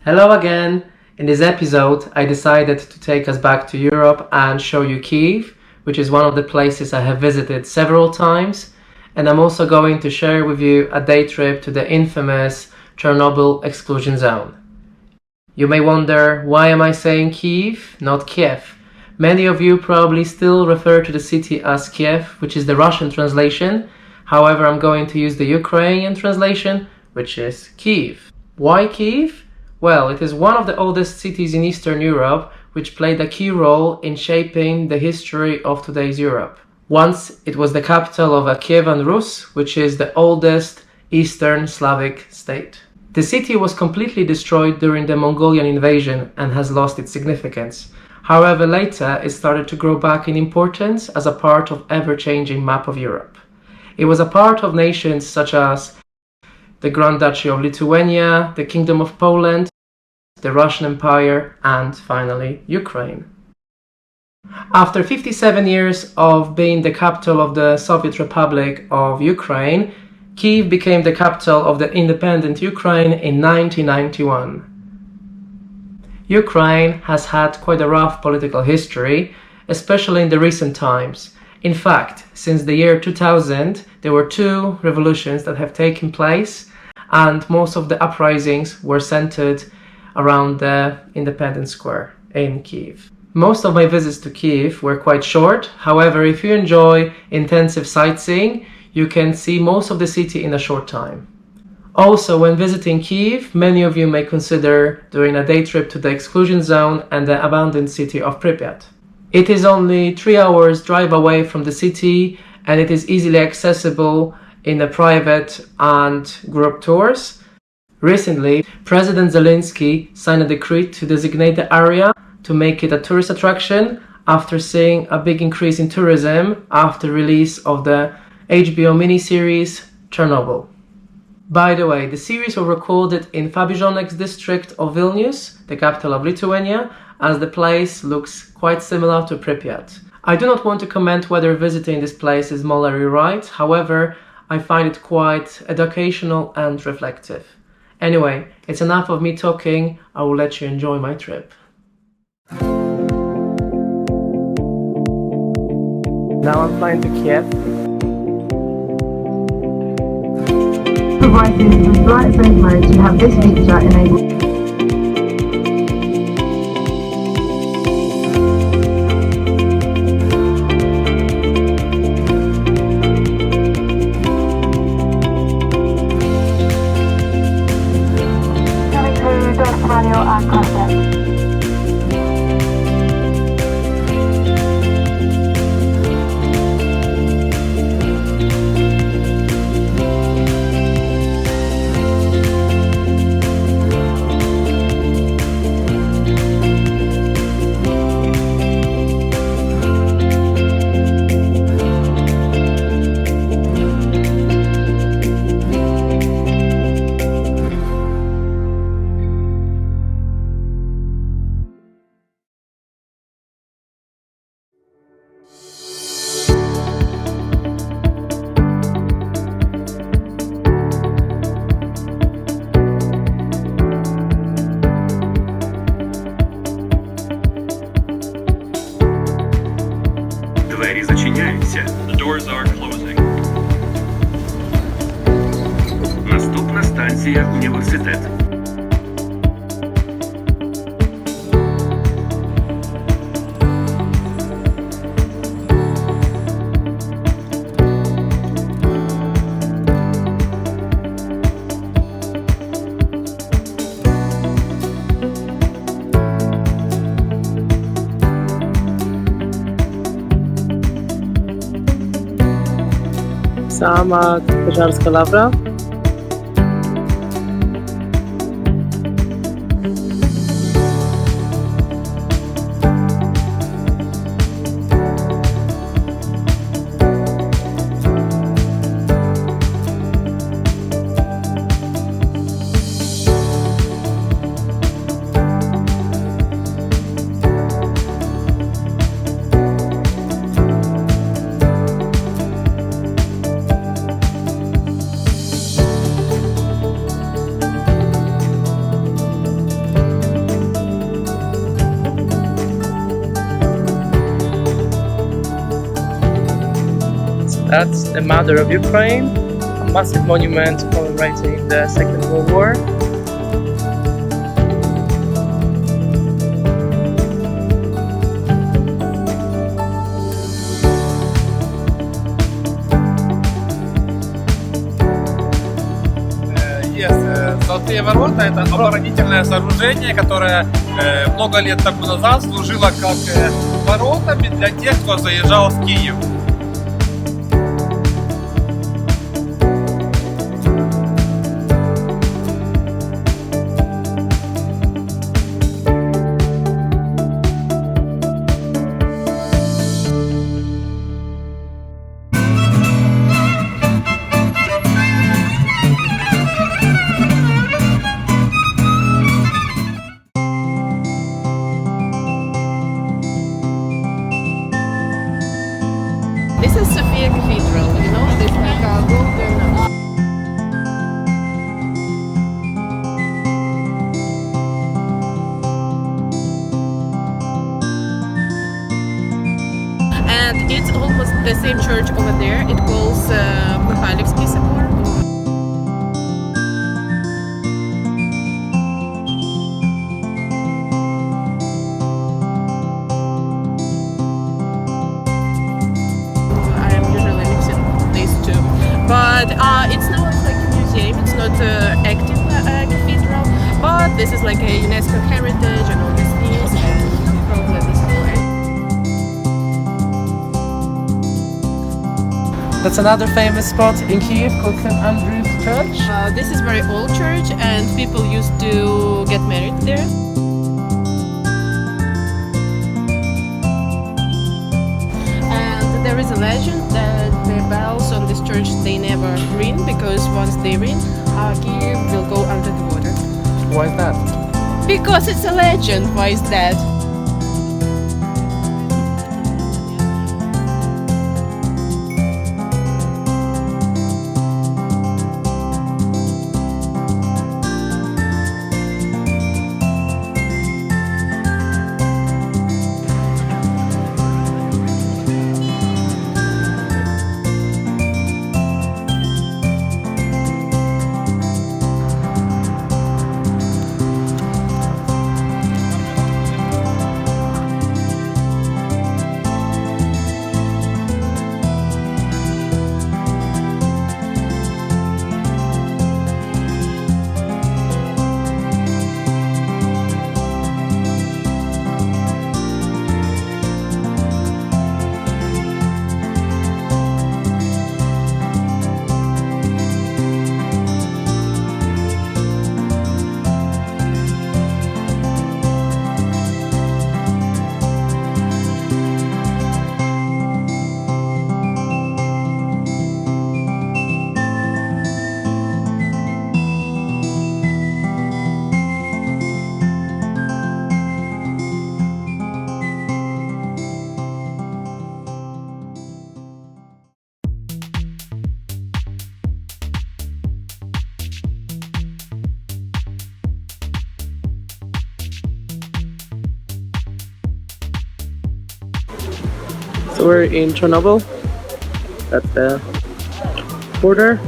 Hello again! In this episode, I decided to take us back to Europe and show you Kyiv, which is one of the places I have visited several times, and I'm also going to share with you a day trip to the infamous Chernobyl exclusion zone. You may wonder, why am I saying Kyiv, not Kiev? Many of you probably still refer to the city as Kiev, which is the Russian translation. However, I'm going to use the Ukrainian translation, which is Kyiv. Why Kyiv? Well, it is one of the oldest cities in Eastern Europe, which played a key role in shaping the history of today's Europe. Once it was the capital of a Kievan Rus, which is the oldest Eastern Slavic state. The city was completely destroyed during the Mongolian invasion and has lost its significance. However, later it started to grow back in importance as a part of ever-changing map of Europe. It was a part of nations such as the Grand Duchy of Lithuania, the Kingdom of Poland, the Russian Empire, and finally Ukraine. After 57 years of being the capital of the Soviet Republic of Ukraine, Kyiv became the capital of the independent Ukraine in 1991. Ukraine has had quite a rough political history, especially in the recent times. In fact, since the year 2000, there were two revolutions that have taken place, and most of the uprisings were centered around the Independence Square in Kyiv. Most of my visits to Kyiv were quite short. However, if you enjoy intensive sightseeing, you can see most of the city in a short time. Also, when visiting Kyiv, many of you may consider doing a day trip to the exclusion zone and the abandoned city of Pripyat. It is only 3 hours drive away from the city, and it is easily accessible in the private and group tours. Recently, President Zelensky signed a decree to designate the area to make it a tourist attraction after seeing a big increase in tourism after release of the HBO miniseries Chernobyl. By the way, the series was recorded in Fabizhonek district of Vilnius, the capital of Lithuania, as the place looks quite similar to Pripyat. I do not want to comment whether visiting this place is morally right, however, I find it quite educational and reflective. Anyway, it's enough of me talking, I will let you enjoy my trip. Now I'm flying to Kiev. Provided with flight phone mode, you have this feature enabled. Manual and concept. Двері зачиняються. The doors are closing. Наступна станція університет. Sama Koszarska Lawra. That's the mother of Ukraine, a massive monument commemorating the Second World War. Золотые ворота — это оборонительное сооружение, которое много лет тому назад служило как воротами для тех, кто заезжал в Киев. This is Sophia Cathedral, you know, this like a golden. And it's almost the same church over there. It calls Mikhailivsky Собор. But it's not like a museum, it's not an active cathedral, but this is like a UNESCO heritage and all these things, and probably this will. That's another famous spot in Kyiv called St. Andrew's Church. This is very old church and people used to get married there. And there is a legend that the bells on this church, they never ring, because once they ring, Kyiv will go under the water. Why is that? Because it's a legend. Why is that? So we're in Chernobyl. That's the border.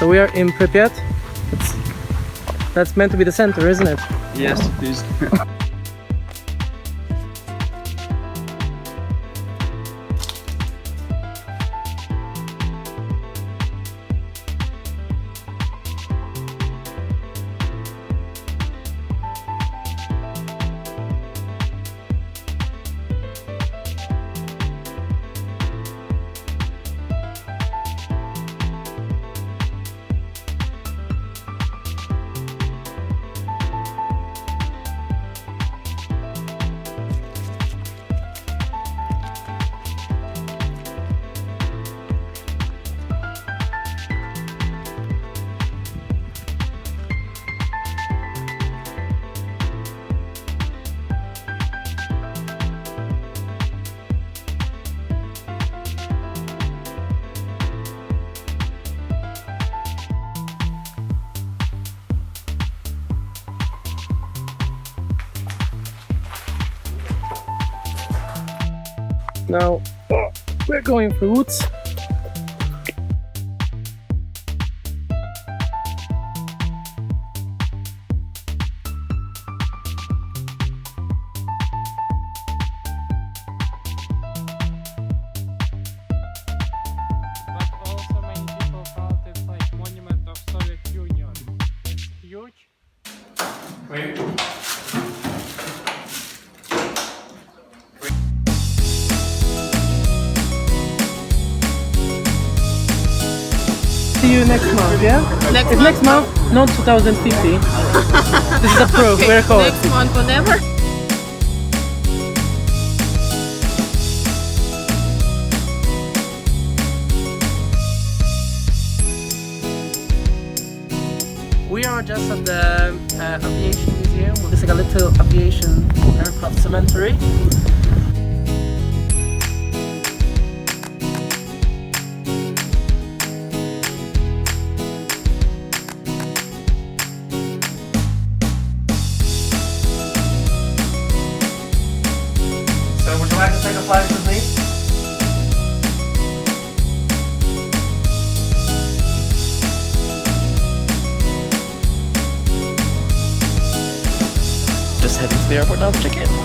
So we are in Pripyat. That's meant to be the center, isn't it? Yes, it is. Now we're going through woods. But also many people call it like monument of Soviet Union. It's huge. See you next month, yeah? Next It's next month, not 2050. This is a proof, we're close. Next month, whatever. We are just at the aviation museum. It's like a little aviation aircraft cemetery. So would you like to take a flight with me? Just heading to the airport now to check in.